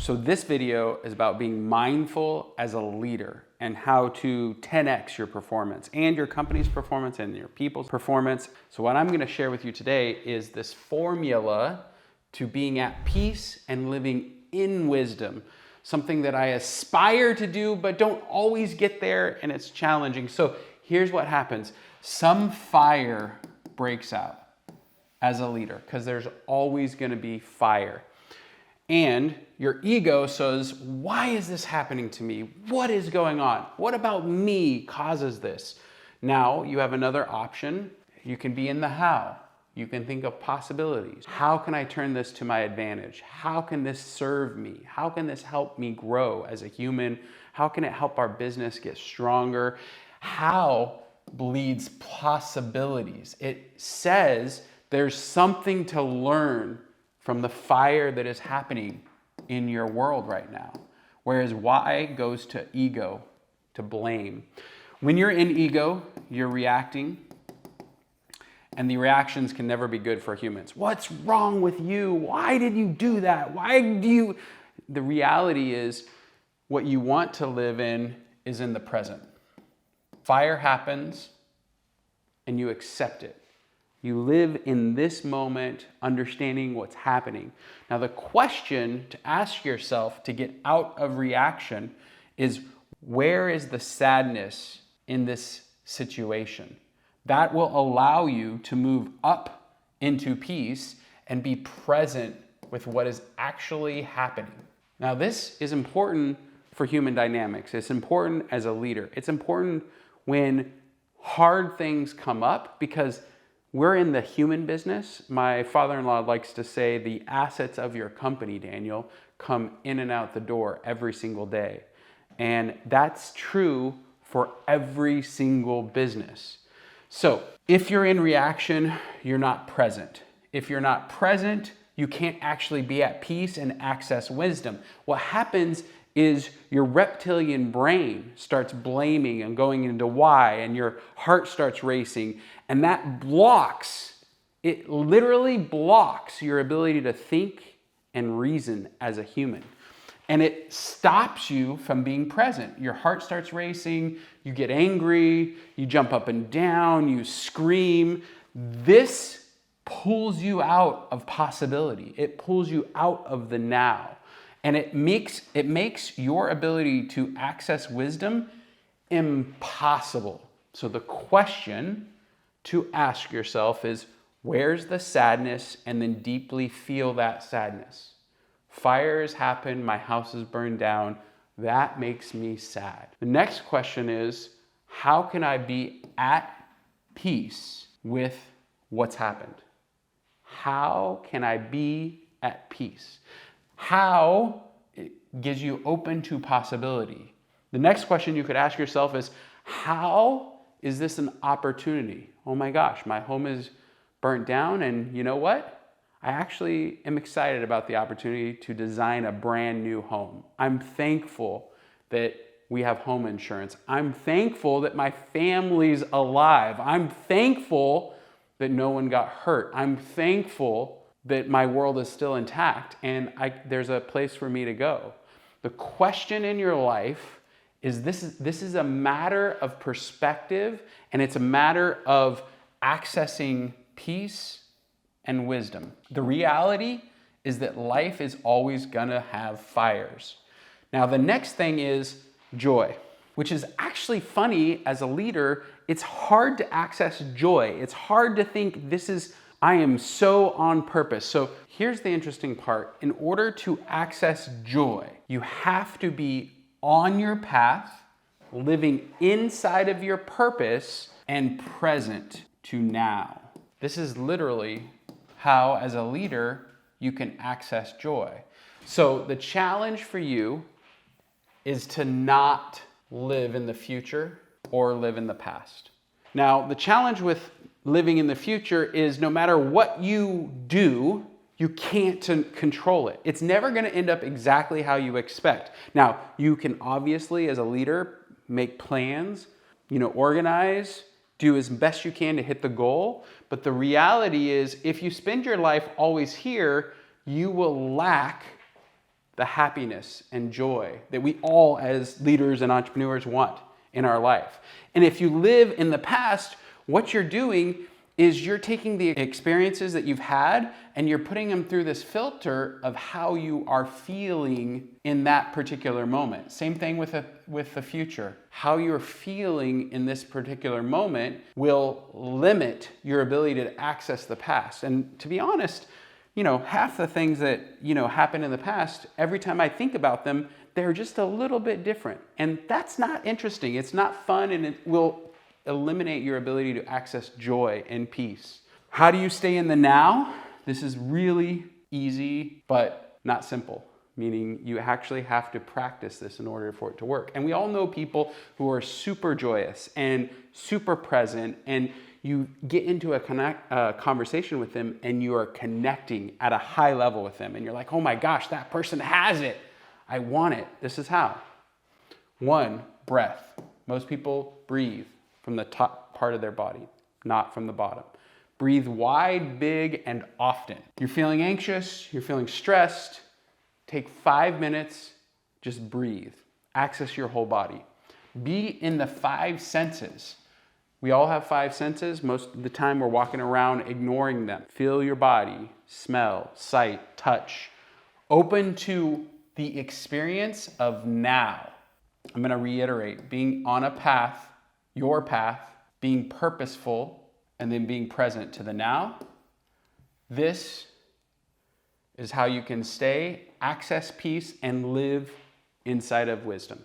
So this video is about being mindful as a leader and how to 10x your performance and your company's performance and your people's performance. So what I'm going to share with you today is this formula to being at peace and living in wisdom. Something that I aspire to do, but don't always get there, and it's challenging. So here's what happens. Some fire breaks out as a leader, because there's always going to be fire. And your ego says, why is this happening to me? What is going on? What about me causes this? Now you have another option. You can be in the how. You can think of possibilities. How can I turn this to my advantage? How can this serve me? How can this help me grow as a human? How can it help our business get stronger? How bleeds possibilities. It says there's something to learn from the fire that is happening in your world right now. Whereas why goes to ego, to blame. When you're in ego, you're reacting. And the reactions can never be good for humans. What's wrong with you? Why did you do that? The reality is what you want to live in is in the present. Fire happens and you accept it. You live in this moment, understanding what's happening. Now the question to ask yourself to get out of reaction is, where is the sadness in this situation? That will allow you to move up into peace and be present with what is actually happening. Now, this is important for human dynamics. It's important as a leader. It's important when hard things come up, because we're in the human business. My father-in-law likes to say the assets of your company, Daniel, come in and out the door every single day. And that's true for every single business. So if you're in reaction, you're not present. If you're not present, you can't actually be at peace and access wisdom. What happens is your reptilian brain starts blaming and going into why, and your heart starts racing, and that it literally blocks your ability to think and reason as a human. And it stops you from being present. Your heart starts racing, you get angry, you jump up and down, you scream. This pulls you out of possibility. It pulls you out of the now. And it makes your ability to access wisdom impossible. So the question to ask yourself is, where's the sadness? And then deeply feel that sadness. Fire has happened, my house is burned down. That makes me sad. The next question is, how can I be at peace with what's happened? How can I be at peace? How gives you open to possibility. The next question you could ask yourself is, how is this an opportunity? Oh my gosh, my home is burnt down, and you know what? I actually am excited about the opportunity to design a brand new home. I'm thankful that we have home insurance. I'm thankful that my family's alive. I'm thankful that no one got hurt. I'm thankful that my world is still intact and there's a place for me to go. The question in your life is this is a matter of perspective, and it's a matter of accessing peace and wisdom. The reality is that life is always gonna have fires. Now, the next thing is joy, which is actually funny. As a leader, it's hard to access joy. It's hard to think I am so on purpose. So here's the interesting part. In order to access joy, you have to be on your path, living inside of your purpose, and present to now. This is literally how, as a leader, you can access joy. So the challenge for you is to not live in the future or live in the past. Now, the challenge with living in the future is no matter what you do, you can't control it. It's never going to end up exactly how you expect. Now, you can obviously, as a leader, make plans, organize, do as best you can to hit the goal. But the reality is, if you spend your life always here, you will lack the happiness and joy that we all as leaders and entrepreneurs want in our life. And if you live in the past, what you're doing is you're taking the experiences that you've had and you're putting them through this filter of how you are feeling in that particular moment. Same thing with the future. How you're feeling in this particular moment will limit your ability to access the past. And to be honest, half the things that, happened in the past, every time I think about them, they're just a little bit different. And that's not interesting. It's not fun, and it will eliminate your ability to access joy and peace. How do you stay in the now? This is really easy, but not simple, meaning you actually have to practice this in order for it to work. And we all know people who are super joyous and super present, and you get into a conversation with them and you are connecting at a high level with them. And you're like, oh my gosh, that person has it. I want it. This is how. 1, breath. Most people breathe from the top part of their body, not from the bottom. Breathe wide, big, and often. You're feeling anxious, you're feeling stressed, take 5 minutes, just breathe. Access your whole body. Be in the 5 senses. We all have 5 senses. Most of the time we're walking around ignoring them. Feel your body, smell, sight, touch. Open to the experience of now. I'm going to reiterate, being on a path, your path, being purposeful, and then being present to the now. This is how you can stay, access peace, and live inside of wisdom.